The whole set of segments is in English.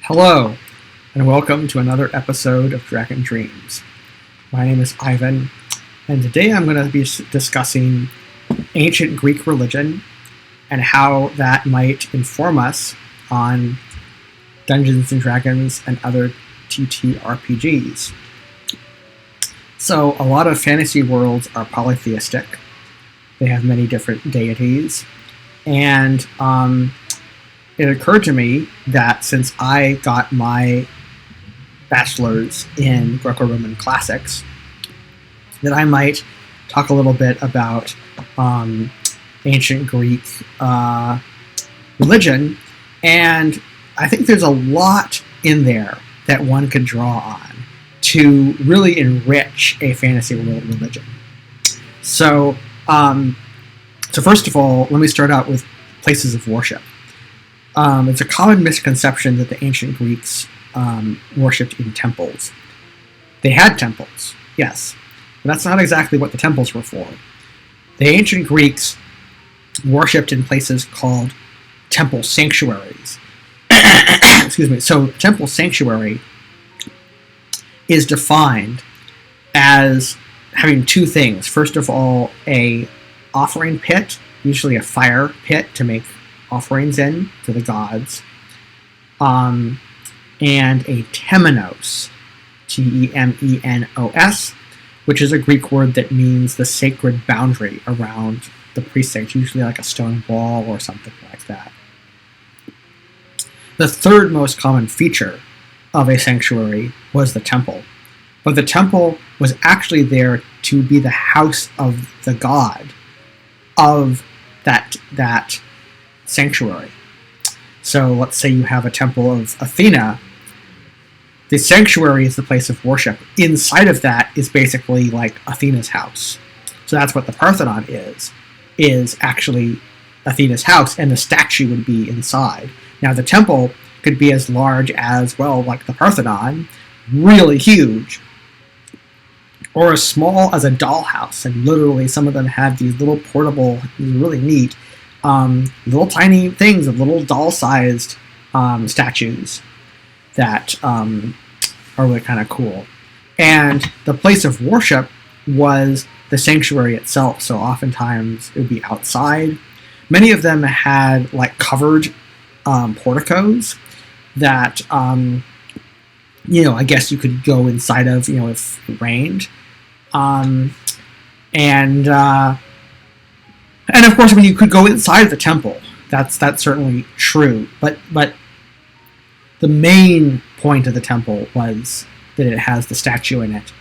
Hello, and welcome to another episode of Dragon Dreams. My name is Ivan, and today I'm going to be discussing ancient Greek religion and how that might inform us on Dungeons & Dragons and other TTRPGs. So, a lot of fantasy worlds are polytheistic. They have many different deities, and it occurred to me that since I got my bachelor's in Greco-Roman Classics, that I might talk a little bit about ancient Greek religion, and I think there's a lot in there that one could draw on to really enrich a fantasy world religion. So first of all, let me start out with places of worship. It's a common misconception that the ancient Greeks worshipped in temples. They had temples, yes, but that's not exactly what the temples were for. The ancient Greeks worshipped in places called temple sanctuaries. Excuse me. So, temple sanctuary is defined as having two things. First of all, a offering pit, usually a fire pit to make offerings in to the gods, and a temenos, Temenos, which is a Greek word that means the sacred boundary around the precinct, usually like a stone wall or something like that. The third most common feature of a sanctuary was the temple, but the temple was actually there to be the house of the god of that sanctuary. So let's say you have a temple of Athena. The sanctuary is the place of worship. Inside of that is basically like Athena's house. So that's what the Parthenon is actually Athena's house, and the statue would be inside. Now the temple could be as large as, well, like the Parthenon, really huge, or as small as a dollhouse, and literally some of them had these little portable, really neat, little tiny things of little doll-sized statues that are really kind of cool. And the place of worship was the sanctuary itself, so oftentimes it would be outside. Many of them had like covered porticos that, I guess you could go inside of, if it rained. And of course, when you could go inside the temple, that's certainly true. But the main point of the temple was that it has the statue in it.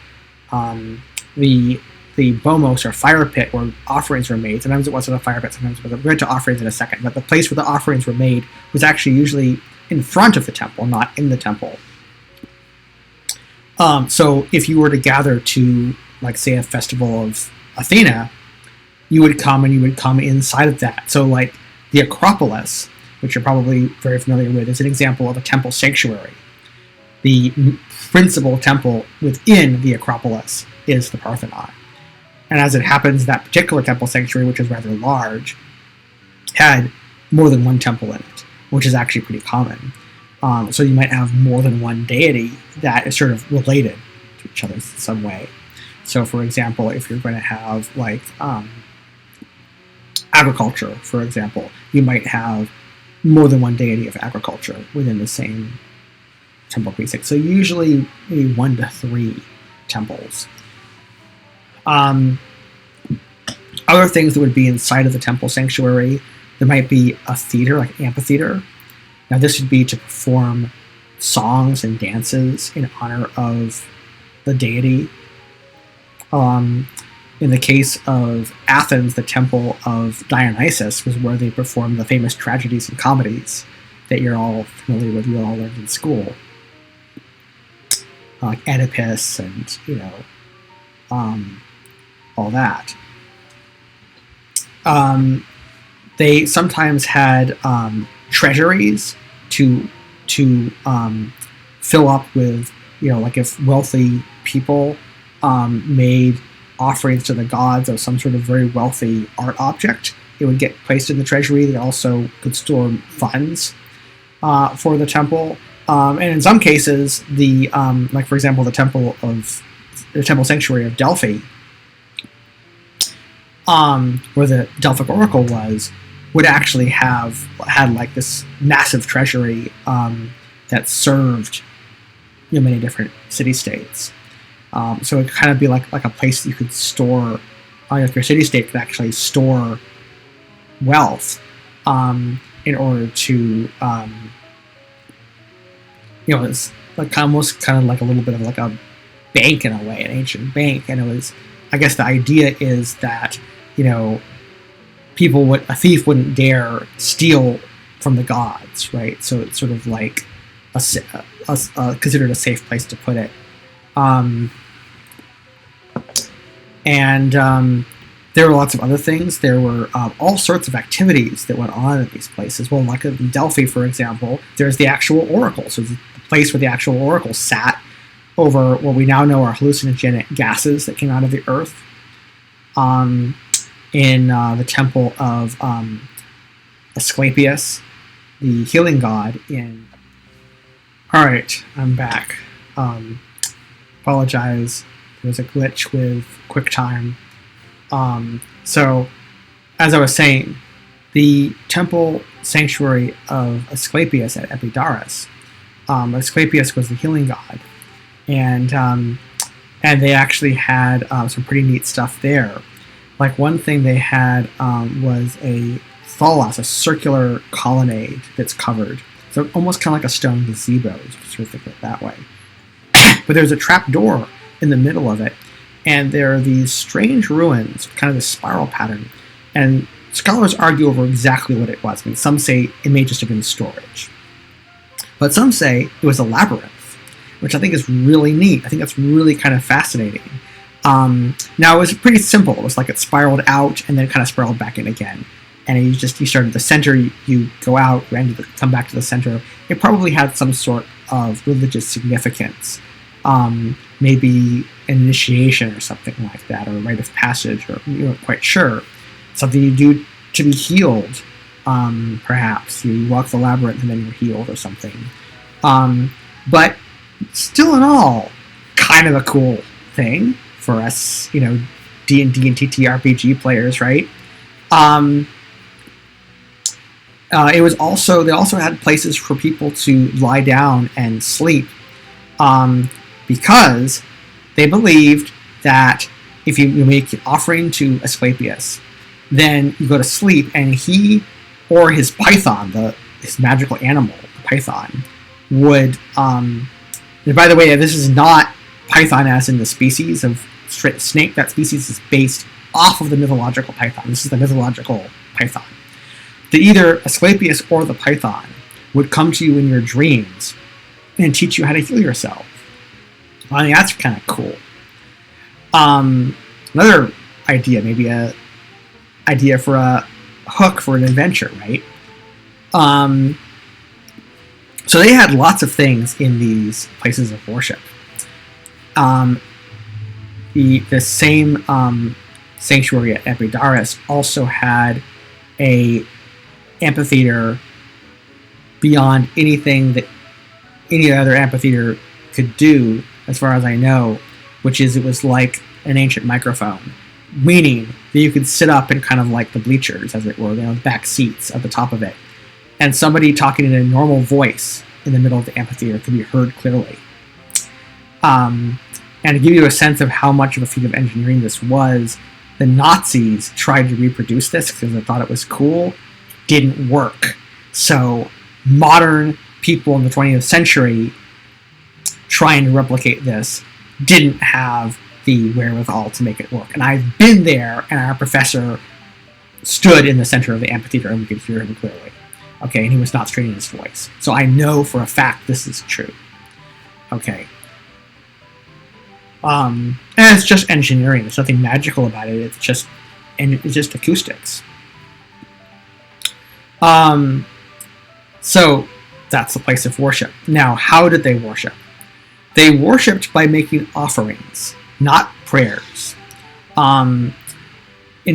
The bomos, or fire pit, where offerings were made. Sometimes it wasn't a fire pit, sometimes it was. We'll get to offerings in a second. But the place where the offerings were made was actually usually in front of the temple, not in the temple. So if you were to gather to, like, say, a festival of Athena, you would come inside of that. So, like, the Acropolis, which you're probably very familiar with, is an example of a temple sanctuary. The principal temple within the Acropolis is the Parthenon. And as it happens, that particular temple sanctuary, which is rather large, had more than one temple in it, which is actually pretty common. So you might have more than one deity that is sort of related to each other in some way. So, for example, if you're going to have, like, agriculture, for example, you might have more than one deity of agriculture within the same temple precinct. So usually maybe 1 to 3 temples. Other things that would be inside of the temple sanctuary, there might be a theater, like an amphitheater. Now this would be to perform songs and dances in honor of the deity. In the case of Athens, the temple of Dionysus was where they performed the famous tragedies and comedies that you're all familiar with, you all learned in school. Like Oedipus and, all that. They sometimes had treasuries to fill up with, like if wealthy people made offerings to the gods of some sort of very wealthy art object, it would get placed in the treasury. They also could store funds for the temple. And in some cases, like for example, the temple sanctuary of Delphi, where the Delphic Oracle was, would actually had like this massive treasury that served many different city-states. So it would kind of be like a place that you could store, like your city-state could actually store wealth in order to, it's like almost kind of like a little bit of like a bank in a way, an ancient bank. And it was, I guess the idea is that, a thief wouldn't dare steal from the gods, right? So it's sort of like considered a safe place to put it. There were lots of other things. There were all sorts of activities that went on in these places. Well, like in Delphi, for example, there's the actual oracle. So the place where the actual oracle sat over what we now know are hallucinogenic gases that came out of the earth. In the temple of Asclepius, the healing god. All right, I'm back. Apologize. There was a glitch with QuickTime. So, as I was saying, the temple sanctuary of Asclepius at Epidaurus. Asclepius was the healing god, and they actually had some pretty neat stuff there. Like one thing they had was a thalos, a circular colonnade that's covered. So almost kind of like a stone gazebo, if you sort of think of it that way. But there's a trap door in the middle of it, and there are these strange ruins, kind of this spiral pattern. And scholars argue over exactly what it was. I mean, some say it may just have been storage. But some say it was a labyrinth, which I think is really neat. I think that's really kind of fascinating. Now, it was pretty simple. It was like it spiraled out and then kind of spiraled back in again. And you start at the center, you go out, come back to the center. It probably had some sort of religious significance. Maybe an initiation or something like that, or a rite of passage, or you weren't quite sure. Something you do to be healed, perhaps. You walk the labyrinth and then you're healed or something. But still in all, kind of a cool thing for us, D&D and TTRPG players, right? They also had places for people to lie down and sleep, because they believed that if you make an offering to Asclepius, then you go to sleep, and he or his python, his magical animal, the python, would. And by the way, this is not python as in the species of snake. That species is based off of the mythological python. This is the mythological python. That either Asclepius or the python would come to you in your dreams and teach you how to heal yourself. I mean, that's kind of cool. Another idea, maybe a idea for a hook for an adventure, right? So they had lots of things in these places of worship. The same sanctuary at Epidaurus also had a amphitheater beyond anything that any other amphitheater could do, as far as I know, which is it was like an ancient microphone, meaning that you could sit up in kind of like the bleachers, as it were, the back seats at the top of it, and somebody talking in a normal voice in the middle of the amphitheater could be heard clearly. And to give you a sense of how much of a feat of engineering this was, the Nazis tried to reproduce this because they thought it was cool. Didn't work. So modern people in the 20th century trying to replicate this didn't have the wherewithal to make it work. And I've been there, and our professor stood in the center of the amphitheater and we could hear him clearly. Okay, and he was not straining his voice. So I know for a fact this is true. Okay. And it's just engineering. There's nothing magical about it. It's just acoustics. So that's the place of worship. Now, how did they worship? They worshipped by making offerings, not prayers. In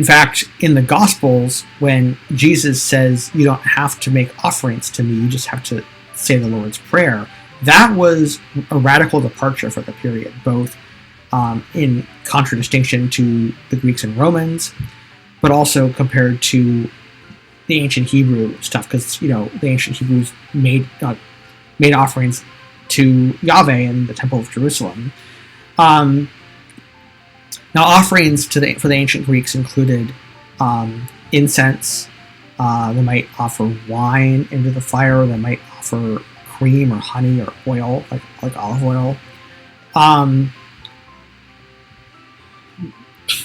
fact, in the Gospels, when Jesus says you don't have to make offerings to me, you just have to say the Lord's Prayer, That was a radical departure for the period, both in contradistinction to the Greeks and Romans, but also compared to the ancient Hebrew stuff, because the ancient Hebrews made offerings to Yahweh in the Temple of Jerusalem. Now, offerings for the ancient Greeks included incense. They might offer wine into the fire. They might offer cream or honey or oil, like olive oil.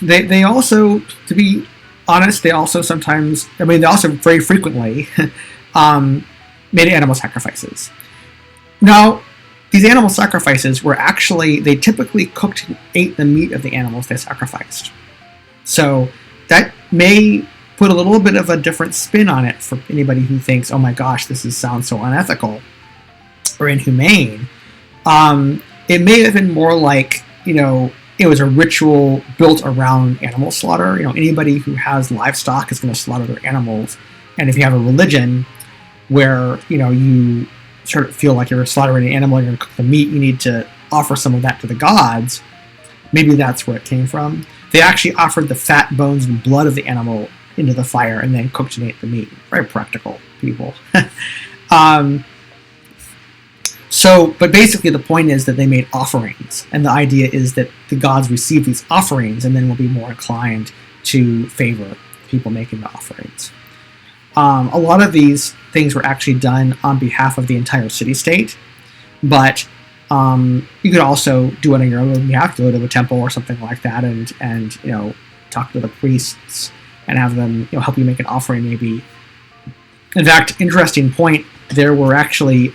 They also, to be honest, they also very frequently made animal sacrifices. Now, these animal sacrifices they typically cooked and ate the meat of the animals they sacrificed. So that may put a little bit of a different spin on it for anybody who thinks, oh my gosh, this sounds so unethical or inhumane. It may have been more like, it was a ritual built around animal slaughter. Anybody who has livestock is going to slaughter their animals. And if you have a religion where, you sort of feel like you're slaughtering an animal and you're going to cook the meat, you need to offer some of that to the gods. Maybe that's where it came from. They actually offered the fat, bones, and blood of the animal into the fire and then cooked and ate the meat. Very practical people. But basically the point is that they made offerings, and the idea is that the gods receive these offerings and then will be more inclined to favor people making the offerings. A lot of these things were actually done on behalf of the entire city-state, but you could also do it on your own. You have to go to a temple or something like that and talk to the priests and have them help you make an offering maybe. In fact, interesting point, there were actually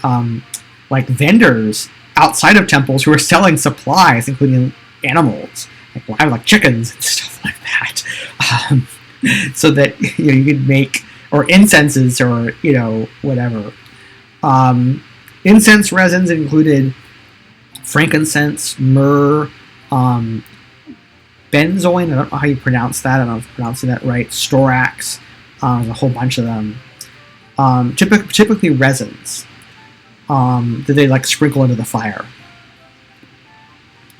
vendors outside of temples who were selling supplies, including animals, like chickens and stuff like that, so that you could make, or incenses, or whatever. Incense resins included frankincense, myrrh, benzoin. I don't know how you pronounce that. I don't know if I'm pronouncing that right. Storax. There's a whole bunch of them. Typically resins. That they sprinkle into the fire.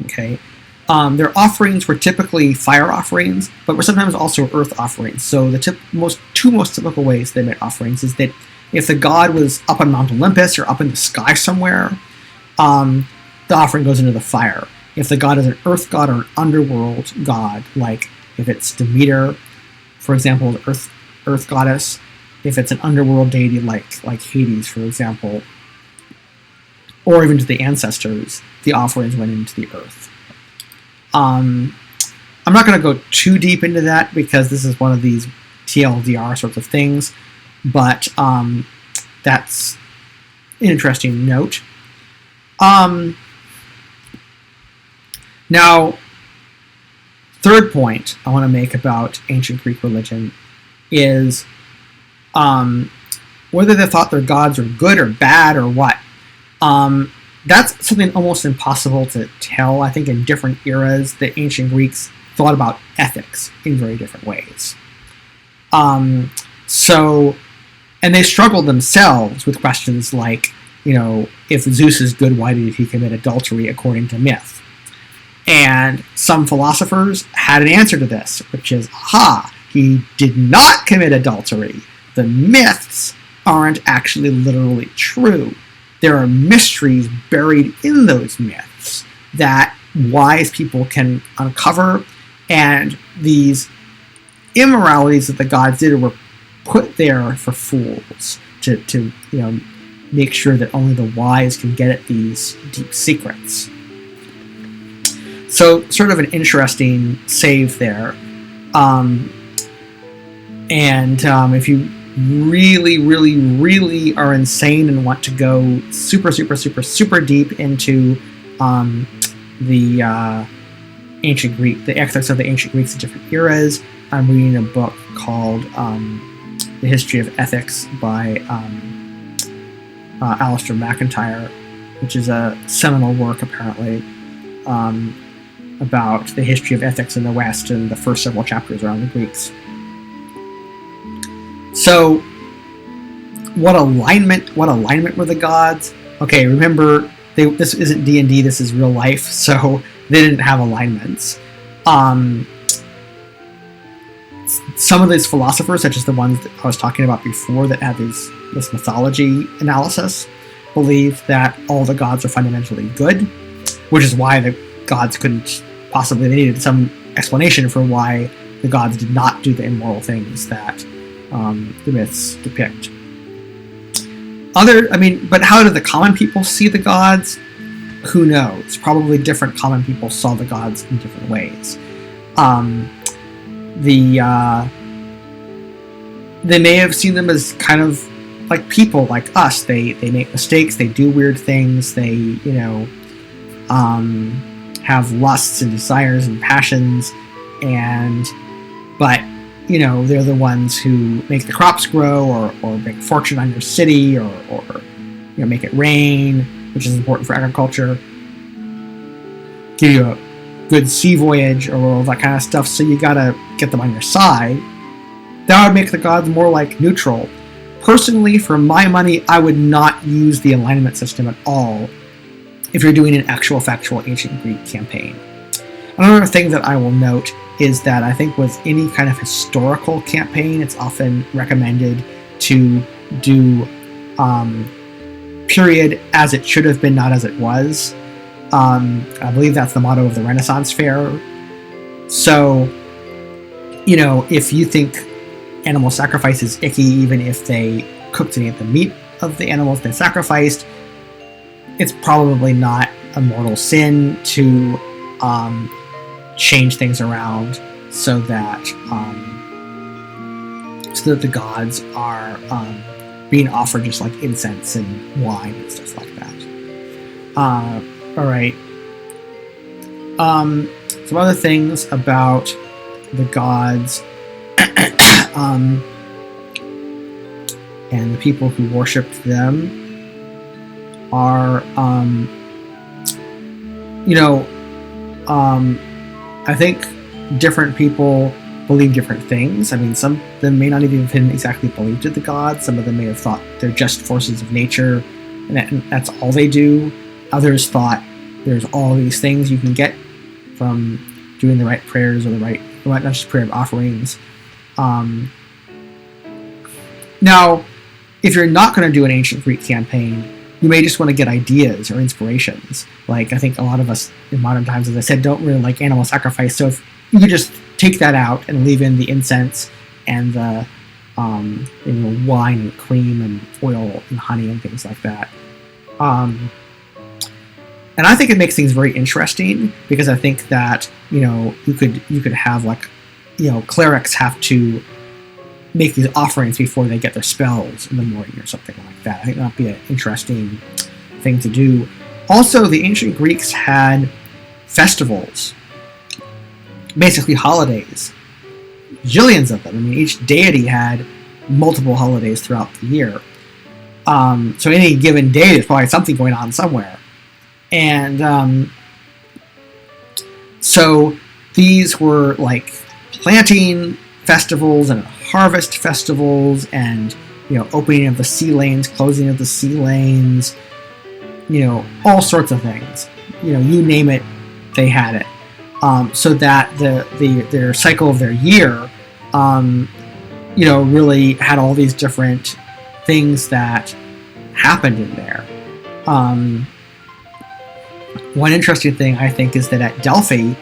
Okay. Their offerings were typically fire offerings, but were sometimes also earth offerings. So the two most typical ways they made offerings is that if the god was up on Mount Olympus or up in the sky somewhere, the offering goes into the fire. If the god is an earth god or an underworld god, like if it's Demeter, for example, the earth goddess, if it's an underworld deity like Hades, for example, or even to the ancestors, the offerings went into the earth. I'm not going to go too deep into that because this is one of these TLDR sorts of things, but that's an interesting note. Now, third point I want to make about ancient Greek religion is whether they thought their gods were good or bad or what. That's something almost impossible to tell. I think in different eras, the ancient Greeks thought about ethics in very different ways. And they struggled themselves with questions like, if Zeus is good, why did he commit adultery according to myth? And some philosophers had an answer to this, which is, he did not commit adultery. The myths aren't actually literally true. There are mysteries buried in those myths that wise people can uncover, and these immoralities that the gods did were put there for fools to make sure that only the wise can get at these deep secrets. So, sort of an interesting save there. If you really, really, really are insane and want to go super, super, super, super deep into the ancient Greek, the ethics of the ancient Greeks in different eras, I'm reading a book called The History of Ethics by Alistair MacIntyre, which is a seminal work, apparently, about the history of ethics in the West and the first several chapters around the Greeks. So, what alignment were the gods? okay, remember, this isn't D&D, this is real life, so they didn't have alignments. Some of these philosophers, such as the ones that I was talking about before that have this mythology analysis, believe that all the gods are fundamentally good, which is why the gods couldn't possibly, they needed some explanation for why the gods did not do the immoral things that the myths depict. But how do the common people see the gods? Who knows? Probably different common people saw the gods in different ways. They may have seen them as kind of like people like us. They make mistakes, they do weird things, they, have lusts and desires and passions, but they're the ones who make the crops grow or make fortune on your city or make it rain, which is important for agriculture, give you a good sea voyage or all that kind of stuff, so you gotta get them on your side. That would make the gods more like neutral. Personally, for my money, I would not use the alignment system at all if you're doing an actual factual ancient Greek campaign. Another thing that I will note is that I think with any kind of historical campaign, it's often recommended to do period as it should have been, not as it was. I believe that's the motto of the Renaissance Fair. So, if you think animal sacrifice is icky, even if they cooked and ate the meat of the animals they sacrificed, it's probably not a mortal sin to change things around so that the gods are being offered just like incense and wine and stuff like that. All right. Some other things about the gods and the people who worshipped them are, I think different people believe different things. Some of them may not even have exactly believed in the gods. Some of them may have thought they're just forces of nature, and that's all they do. Others thought there's all these things you can get from doing the right prayers or not just prayer, but offerings. Now, if you're not going to do an ancient Greek campaign, you may just want to get ideas or inspirations. Like, I think a lot of us in modern times, as I said, don't really like animal sacrifice. So if you could just take that out and leave in the incense and the wine and cream and oil and honey and things like that. And I think it makes things very interesting, because I think that, you could have clerics have to make these offerings before they get their spells in the morning or something like that. I think that'd be an interesting thing to do. Also, the ancient Greeks had festivals, basically holidays, jillions of them. Each deity had multiple holidays throughout the year. So any given day, there's probably something going on somewhere. And so these were like planting festivals and harvest festivals and, opening of the sea lanes, closing of the sea lanes, all sorts of things. You name it, they had it. So that their cycle of their year, really had all these different things that happened in there. One interesting thing, I think, is that at Delphi,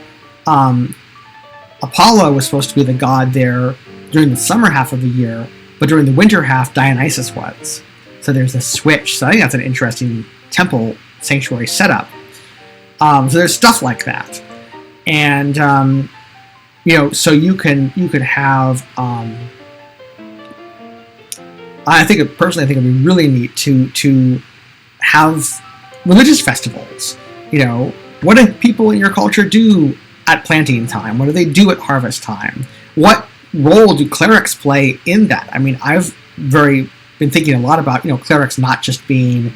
Apollo was supposed to be the god there during the summer half of the year, but during the winter half, Dionysus was. So there's a switch. So I think that's an interesting temple sanctuary setup. So there's stuff like that. And, so you could have, I think it'd be really neat to have religious festivals. What do people in your culture do at planting time? What do they do at harvest time? What role do clerics play in that? I've been thinking a lot about, clerics not just being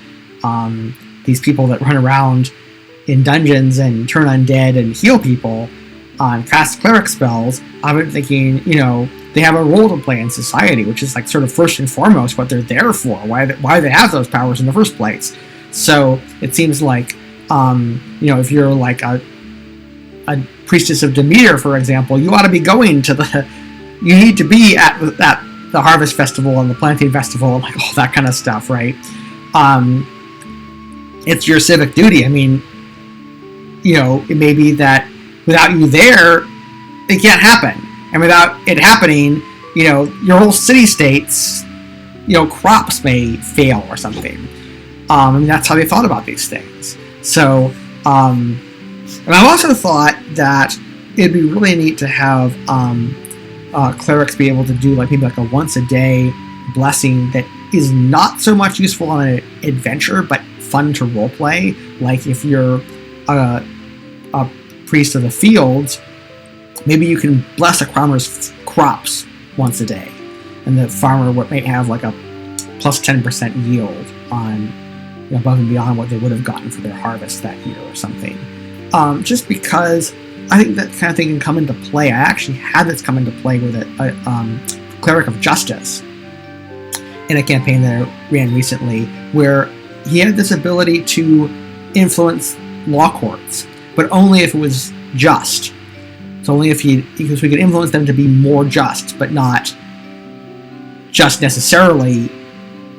these people that run around in dungeons and turn undead and heal people and cast cleric spells. I've been thinking, they have a role to play in society, which is like sort of first and foremost what they're there for, why they have those powers in the first place. So it seems like, if you're like a priestess of Demeter, for example, you ought to be going to you need to be at the Harvest Festival and the Planting Festival and like all that kind of stuff, right? It's your civic duty. I mean, it may be that without you there, it can't happen. And without it happening, your whole city-states, crops may fail or something. That's how they thought about these things. So, and I've also thought that it'd be really neat to have clerics be able to do maybe a once-a-day blessing that is not so much useful on an adventure, but fun to roleplay. Like if you're a priest of the fields, maybe you can bless a farmer's crops once a day, and the farmer might have a plus 10% yield on above and beyond what they would have gotten for their harvest that year or something. Just because I think that kind of thing can come into play. I actually had this come into play with a Cleric of Justice in a campaign that I ran recently, where he had this ability to influence law courts, but only if it was just. So only because we could influence them to be more just, but not just necessarily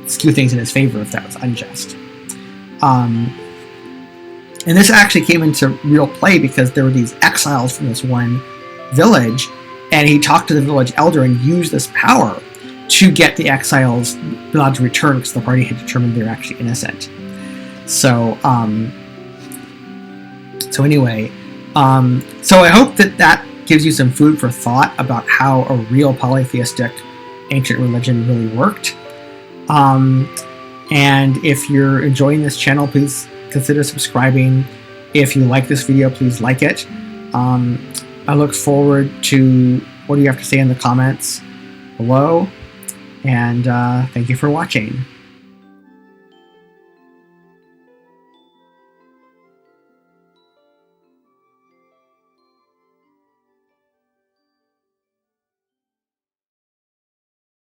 skew things in his favor if that was unjust. And this actually came into real play because there were these exiles from this one village, and he talked to the village elder and used this power to get the exiles allowed to return because the party had determined they were actually innocent. So, so I hope that gives you some food for thought about how a real polytheistic ancient religion really worked. And if you're enjoying this channel, please consider subscribing. If you like this video, please like it. I look forward to what you have to say in the comments below. And thank you for watching.